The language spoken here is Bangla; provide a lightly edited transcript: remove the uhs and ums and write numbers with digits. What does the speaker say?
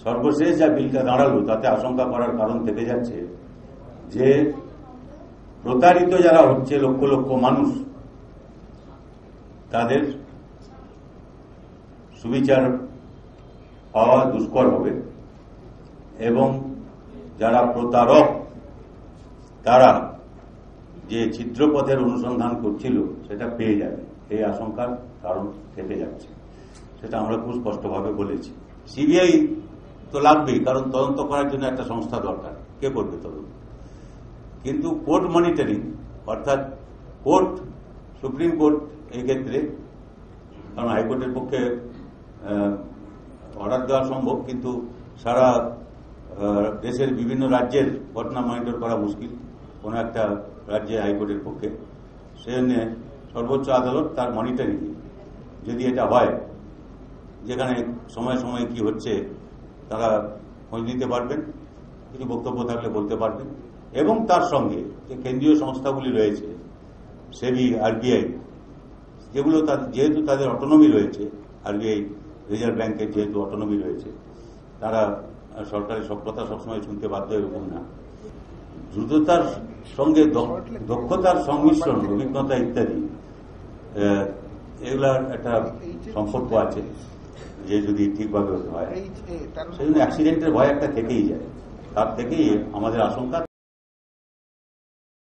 সর্বশেষ যা বিলটা দাঁড়ালো তাতে আশঙ্কা করার কারণ থেকে যাচ্ছে যে প্রতারিত যারা হচ্ছে লক্ষ লক্ষ মানুষ, তাদের সুবিচার পাওয়া দুষ্কর হবে এবং যারা প্রতারক তারা যে ছিদ্রপথের অনুসন্ধান করছিল সেটা পেয়ে যাবে, এই আশঙ্কার কারণ থেকে যাচ্ছে। সেটা আমরা খুব স্পষ্টভাবে বলেছি। সিবিআই তো লাগবেই, কারণ তদন্ত করার জন্য একটা সংস্থা দরকার, কে করবে তদন্ত। কিন্তু কোর্ট মনিটরিং, অর্থাৎ কোর্ট, সুপ্রিম কোর্ট এই ক্ষেত্রে, কারণ হাইকোর্টের পক্ষে অর্ডার দেওয়া সম্ভব, কিন্তু সারা দেশের বিভিন্ন রাজ্যের ঘটনা মনিটর করা মুশকিল কোনো একটা রাজ্যে হাইকোর্টের পক্ষে। সেজন্য সর্বোচ্চ আদালত তার মনিটরিং, যদি এটা হয়, যেখানে সময়ে সময়ে কি হচ্ছে তারা খোঁজ নিতে পারবেন, কিছু বক্তব্য থাকলে বলতে পারবেন, এবং তার সঙ্গে যে কেন্দ্রীয় সংস্থাগুলি রয়েছে, সেবি, আরবিআই, যেগুলো যেহেতু তাদের অটোনমি রয়েছে, আরবিআই, রিজার্ভ ব্যাংকের যেহেতু অটোনমি রয়েছে, তারা সরকারের সব কথা সবসময় শুনতে বাধ্য, এরকম না। দ্রুততার সঙ্গে দক্ষতার সংমিশ্রণ, অভিজ্ঞতা ইত্যাদি, এগুলার একটা সম্পর্ক আছে, যে যদি ঠিকভাবে হতে হয়। সেই জন্য অ্যাক্সিডেন্টের ভয় একটা থেকেই যায়, তার থেকেই আমাদের আশঙ্কা।